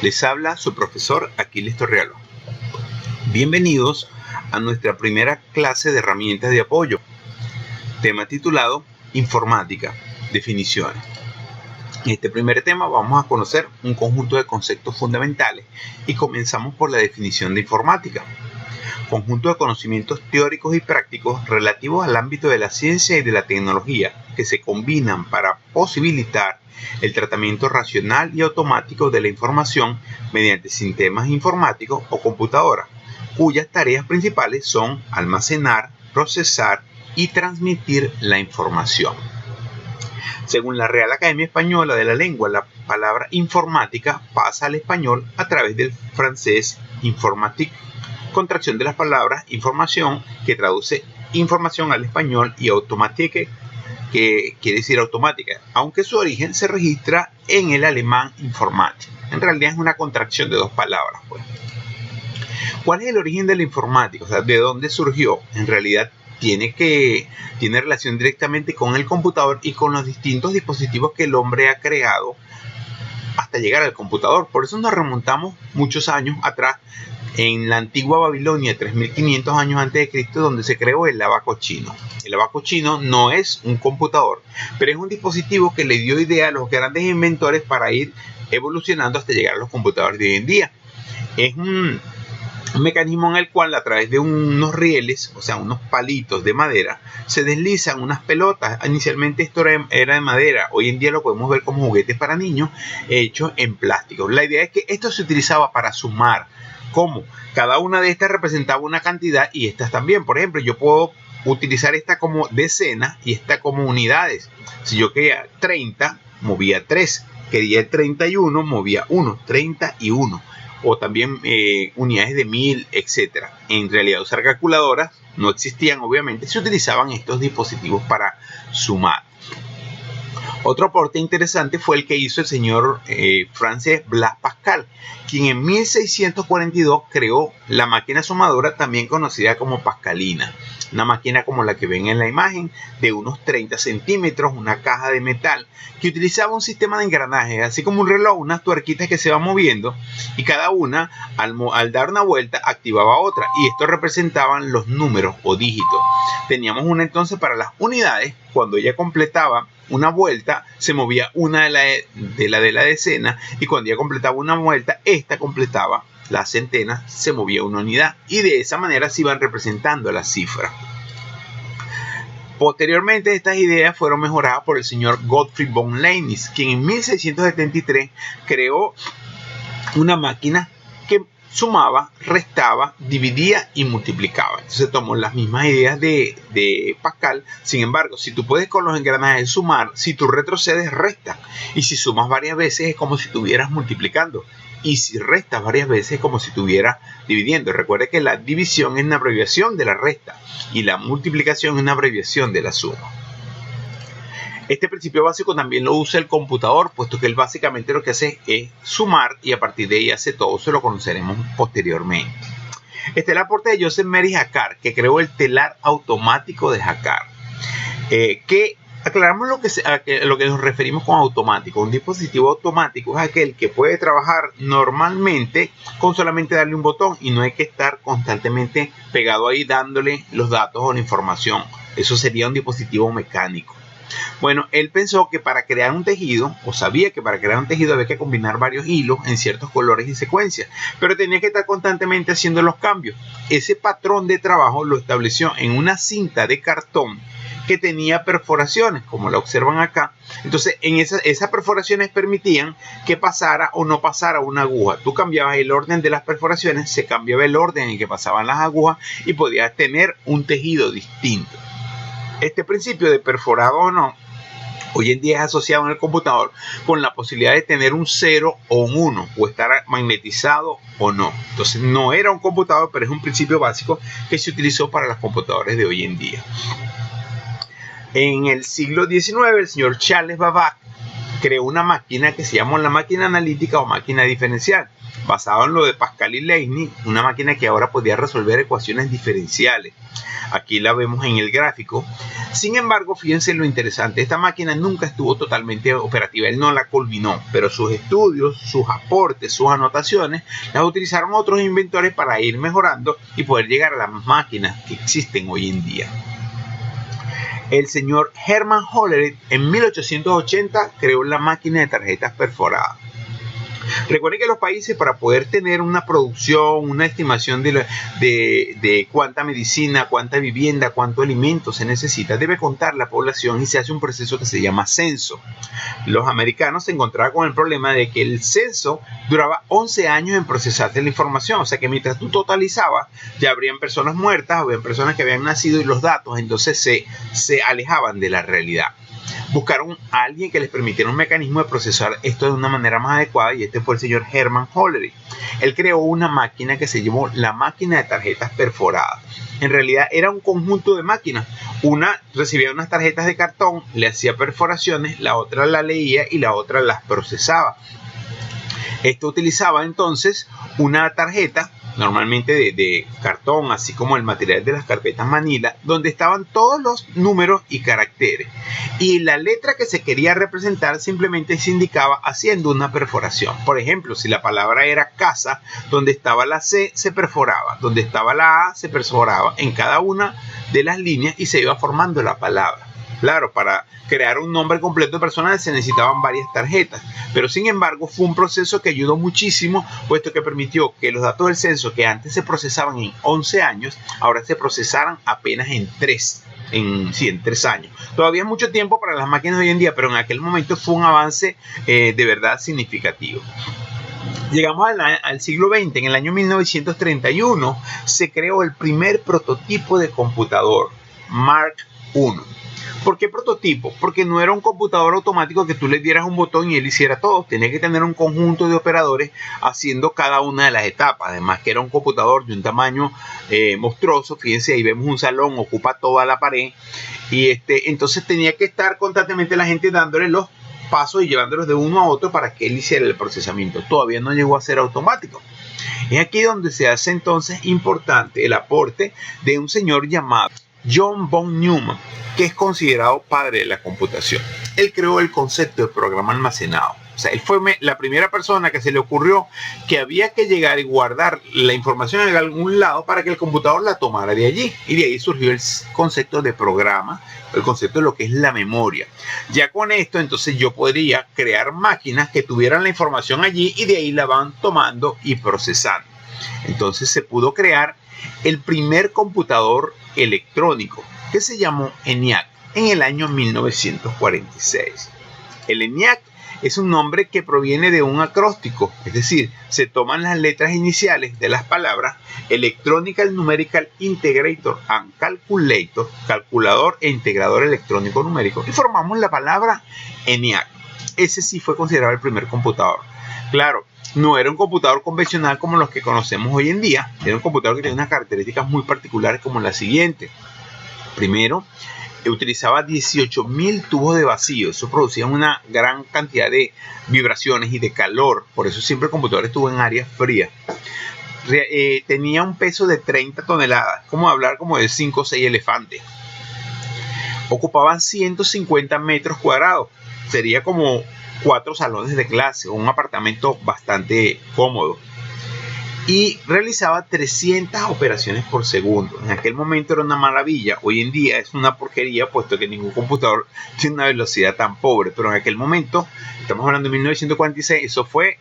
Les habla su profesor Aquiles Torrealba. Bienvenidos a nuestra primera clase de herramientas de apoyo. Tema titulado Informática, definiciones. En este primer tema vamos a conocer un conjunto de conceptos fundamentales y comenzamos por la definición de informática. Conjunto de conocimientos teóricos y prácticos relativos al ámbito de la ciencia y de la tecnología que se combinan para posibilitar el tratamiento racional y automático de la información mediante sistemas informáticos o computadoras, cuyas tareas principales son almacenar, procesar y transmitir la información. Según la Real Academia Española de la Lengua, la palabra informática pasa al español a través del francés informatique, contracción de las palabras información, que traduce información al español, y automatique, que quiere decir automática, aunque su origen se registra en el alemán Informatik. En realidad es una contracción de dos palabras, pues. ¿Cuál es el origen de la informática? O sea, ¿de dónde surgió? En realidad tiene relación directamente con el computador y con los distintos dispositivos que el hombre ha creado hasta llegar al computador. Por eso nos remontamos muchos años atrás, en la antigua Babilonia, 3500 años antes de Cristo, donde se creó el abaco chino. El abaco chino no es un computador, pero es un dispositivo que le dio idea a los grandes inventores para ir evolucionando hasta llegar a los computadores de hoy en día. Es un mecanismo en el cual, a través de unos rieles, o sea, unos palitos de madera, se deslizan unas pelotas. Inicialmente esto era de madera, hoy en día lo podemos ver como juguetes para niños hechos en plástico. La idea es que esto se utilizaba para sumar. ¿Cómo? Cada una de estas representaba una cantidad y estas también. Por ejemplo, yo puedo utilizar esta como decenas y esta como unidades. Si yo quería 30, movía 3. Quería 31, movía 1. 31. O también unidades de 1000, etc. En realidad, usar calculadoras no existían, obviamente. Se utilizaban estos dispositivos para sumar. Otro aporte interesante fue el que hizo el señor francés Blaise Pascal, quien en 1642 creó la máquina sumadora, también conocida como pascalina. Una máquina como la que ven en la imagen, de unos 30 centímetros, una caja de metal, que utilizaba un sistema de engranajes, así como un reloj, unas tuerquitas que se van moviendo, y cada una, al dar una vuelta, activaba otra, y esto representaban los números o dígitos. Teníamos una entonces para las unidades. Cuando ella completaba una vuelta, se movía una de la decena, y cuando ella completaba una vuelta, esta completaba la centena, se movía una unidad, y de esa manera se iban representando las cifras. Posteriormente, estas ideas fueron mejoradas por el señor Gottfried von Leibniz, quien en 1673 creó una máquina que sumaba, restaba, dividía y multiplicaba. Entonces tomó las mismas ideas de Pascal. Sin embargo, si tú puedes con los engranajes sumar, si tú retrocedes, resta. Y si sumas varias veces, es como si estuvieras multiplicando. Y si restas varias veces, es como si estuvieras dividiendo. Recuerda que la división es una abreviación de la resta y la multiplicación es una abreviación de la suma. Este principio básico también lo usa el computador, puesto que él básicamente lo que hace es sumar y a partir de ahí hace todo. Eso lo conoceremos posteriormente. Este es el aporte de Joseph Mary Jacquard, que creó el telar automático de Jacquard. Aclaramos lo que nos referimos con automático. Un dispositivo automático es aquel que puede trabajar normalmente con solamente darle un botón y no hay que estar constantemente pegado ahí dándole los datos o la información. Eso sería un dispositivo mecánico. Bueno, él pensó que para crear un tejido, o sabía que para crear un tejido había que combinar varios hilos en ciertos colores y secuencias, pero tenía que estar constantemente haciendo los cambios. Ese patrón de trabajo lo estableció en una cinta de cartón que tenía perforaciones, como la observan acá. Entonces, en esas perforaciones permitían que pasara o no pasara una aguja. Tú cambiabas el orden de las perforaciones, se cambiaba el orden en que pasaban las agujas y podías tener un tejido distinto. Este principio de perforado o no, hoy en día es asociado en el computador con la posibilidad de tener un 0 o un 1, o estar magnetizado o no. Entonces no era un computador, pero es un principio básico que se utilizó para los computadores de hoy en día. En el siglo XIX, el señor Charles Babbage creó una máquina que se llamó la máquina analítica o máquina diferencial, basado en lo de Pascal y Leibniz, una máquina que ahora podía resolver ecuaciones diferenciales. Aquí la vemos en el gráfico. Sin embargo, fíjense lo interesante, esta máquina nunca estuvo totalmente operativa, él no la culminó, pero sus estudios, sus aportes, sus anotaciones, las utilizaron otros inventores para ir mejorando y poder llegar a las máquinas que existen hoy en día. El señor Hermann Hollerith en 1880 creó la máquina de tarjetas perforadas. Recuerden que los países, para poder tener una producción, una estimación de cuánta medicina, cuánta vivienda, cuánto alimento se necesita, debe contar la población y se hace un proceso que se llama censo. Los americanos se encontraban con el problema de que el censo duraba 11 años en procesarse la información, o sea que mientras tú totalizabas, ya habrían personas muertas, habrían personas que habían nacido y los datos entonces se alejaban de la realidad. Buscaron a alguien que les permitiera un mecanismo de procesar esto de una manera más adecuada, y este fue el señor Hermann Hollerith. Él creó una máquina que se llamó la máquina de tarjetas perforadas. En realidad era un conjunto de máquinas. Una recibía unas tarjetas de cartón, le hacía perforaciones, la otra la leía y la otra las procesaba. Esto utilizaba entonces una tarjeta, normalmente de cartón, así como el material de las carpetas Manila, donde estaban todos los números y caracteres. Y la letra que se quería representar simplemente se indicaba haciendo una perforación. Por ejemplo, si la palabra era casa, donde estaba la C se perforaba, donde estaba la A se perforaba en cada una de las líneas y se iba formando la palabra. Claro, para crear un nombre completo de personal se necesitaban varias tarjetas, pero sin embargo fue un proceso que ayudó muchísimo, puesto que permitió que los datos del censo, que antes se procesaban en 11 años, ahora se procesaran apenas en 3 años. Todavía es mucho tiempo para las máquinas de hoy en día, pero en aquel momento fue un avance de verdad significativo. Llegamos al siglo XX. En el año 1931 se creó el primer prototipo de computador, Mark I. ¿Por qué prototipo? Porque no era un computador automático que tú le dieras un botón y él hiciera todo. Tenía que tener un conjunto de operadores haciendo cada una de las etapas. Además que era un computador de un tamaño monstruoso. Fíjense, ahí vemos un salón, ocupa toda la pared. Y entonces tenía que estar constantemente la gente dándole los pasos y llevándolos de uno a otro para que él hiciera el procesamiento. Todavía no llegó a ser automático. Es aquí donde se hace entonces importante el aporte de un señor llamado John von Neumann, que es considerado padre de la computación. Él creó el concepto de programa almacenado. O sea, él fue la primera persona que se le ocurrió que había que llegar y guardar la información en algún lado para que el computador la tomara de allí. Y de ahí surgió el concepto de programa, el concepto de lo que es la memoria. Ya con esto, entonces yo podría crear máquinas que tuvieran la información allí y de ahí la van tomando y procesando. Entonces se pudo crear el primer computador electrónico, que se llamó ENIAC, en el año 1946. El ENIAC es un nombre que proviene de un acróstico, es decir, se toman las letras iniciales de las palabras Electronic Numerical Integrator and Calculator, calculador e integrador electrónico numérico, y formamos la palabra ENIAC. Ese sí fue considerado el primer computador. Claro, no era un computador convencional como los que conocemos hoy en día. Era un computador que tenía unas características muy particulares como la siguiente. Primero, utilizaba 18.000 tubos de vacío. Eso producía una gran cantidad de vibraciones y de calor. Por eso siempre el computador estuvo en áreas frías. Tenía un peso de 30 toneladas. Como hablar como de 5 o 6 elefantes. Ocupaban 150 metros cuadrados. Sería como 4 salones de clase o un apartamento bastante cómodo. Y realizaba 300 operaciones por segundo. En aquel momento era una maravilla. Hoy en día es una porquería, puesto que ningún computador tiene una velocidad tan pobre. Pero en aquel momento, estamos hablando de 1946, eso fue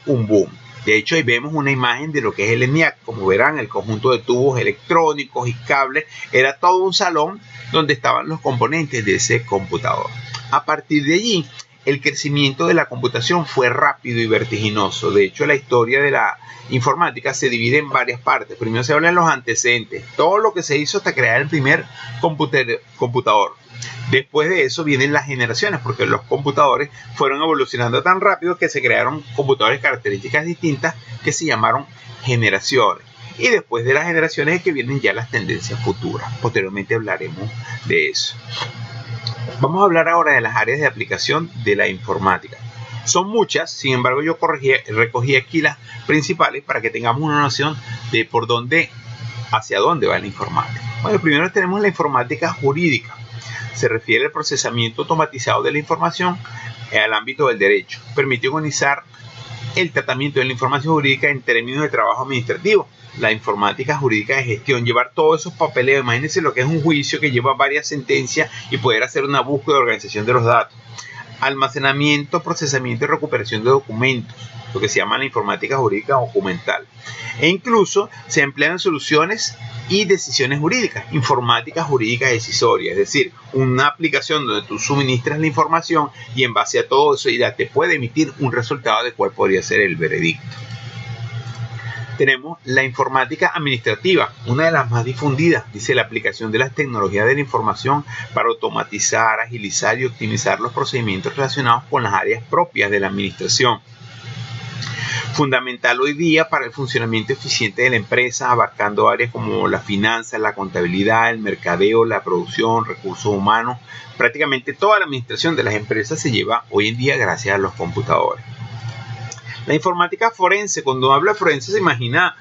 un boom. De hecho, ahí vemos una imagen de lo que es el ENIAC. Como verán, el conjunto de tubos electrónicos y cables era todo un salón donde estaban los componentes de ese computador. A partir de allí, el crecimiento de la computación fue rápido y vertiginoso. De hecho, la historia de la informática se divide en varias partes. Primero se habla de los antecedentes, todo lo que se hizo hasta crear el primer computador. Después de eso vienen las generaciones, porque los computadores fueron evolucionando tan rápido que se crearon computadores de características distintas que se llamaron generaciones. Y después de las generaciones es que vienen ya las tendencias futuras. Posteriormente hablaremos de eso. Vamos a hablar ahora de las áreas de aplicación de la informática. Son muchas, sin embargo yo recogí aquí las principales para que tengamos una noción de hacia dónde va la informática. Bueno, primero tenemos la informática jurídica. Se refiere al procesamiento automatizado de la información al ámbito del derecho. Permite organizar el tratamiento de la información jurídica en términos de trabajo administrativo. La informática jurídica de gestión, llevar todos esos papeleos. Imagínense lo que es un juicio que lleva varias sentencias y poder hacer una búsqueda de organización de los datos. Almacenamiento, procesamiento y recuperación de documentos, lo que se llama la informática jurídica documental. E incluso se emplean soluciones y decisiones jurídicas, informática jurídica decisoria, es decir, una aplicación donde tú suministras la información y en base a todo eso ya te puede emitir un resultado de cuál podría ser el veredicto. Tenemos la informática administrativa, una de las más difundidas, dice la aplicación de las tecnologías de la información para automatizar, agilizar y optimizar los procedimientos relacionados con las áreas propias de la administración. Fundamental hoy día para el funcionamiento eficiente de la empresa, abarcando áreas como la finanza, la contabilidad, el mercadeo, la producción, recursos humanos. Prácticamente toda la administración de las empresas se lleva hoy en día gracias a los computadores. La informática forense, cuando habla de forense se imagina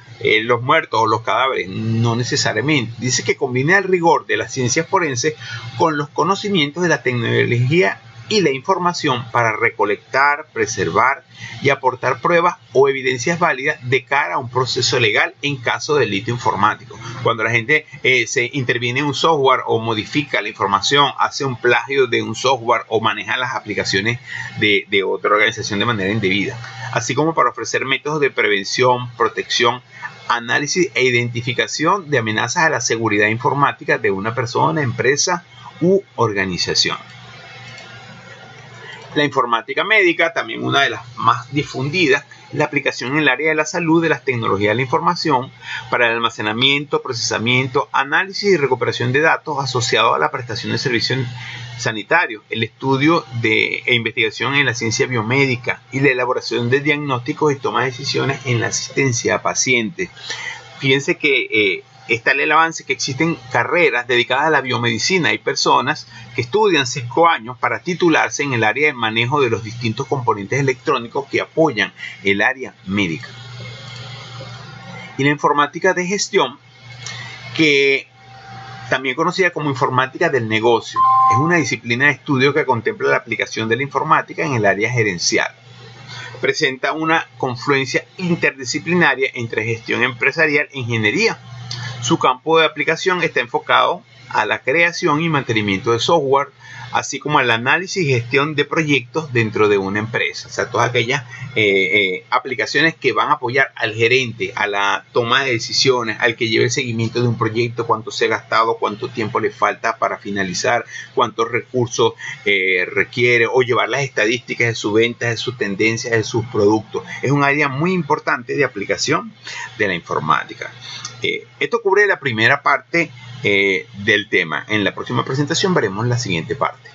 los muertos o los cadáveres, no necesariamente. Dice que combina el rigor de las ciencias forenses con los conocimientos de la tecnología y la información para recolectar, preservar y aportar pruebas o evidencias válidas de cara a un proceso legal en caso de delito informático. Cuando la gente se interviene en un software o modifica la información, hace un plagio de un software o maneja las aplicaciones de otra organización de manera indebida. Así como para ofrecer métodos de prevención, protección, análisis e identificación de amenazas a la seguridad informática de una persona, empresa u organización. La informática médica, también una de las más difundidas, la aplicación en el área de la salud de las tecnologías de la información para el almacenamiento, procesamiento, análisis y recuperación de datos asociados a la prestación de servicios sanitarios, el estudio e investigación en la ciencia biomédica y la elaboración de diagnósticos y toma de decisiones en la asistencia a pacientes. Fíjense que es tal el avance que existen carreras dedicadas a la biomedicina. Hay personas que estudian 5 años para titularse en el área de manejo de los distintos componentes electrónicos que apoyan el área médica. Y la informática de gestión, que también conocida como informática del negocio, es una disciplina de estudio que contempla la aplicación de la informática en el área gerencial. Presenta una confluencia interdisciplinaria entre gestión empresarial e ingeniería. Su campo de aplicación está enfocado a la creación y mantenimiento de software, así como al análisis y gestión de proyectos dentro de una empresa. O sea, todas aquellas aplicaciones que van a apoyar al gerente, a la toma de decisiones, al que lleve el seguimiento de un proyecto, cuánto se ha gastado, cuánto tiempo le falta para finalizar, cuántos recursos requiere, o llevar las estadísticas de su venta, de sus tendencias, de sus productos. Es un área muy importante de aplicación de la informática. Esto cubre la primera parte del tema. En la próxima presentación veremos la siguiente parte.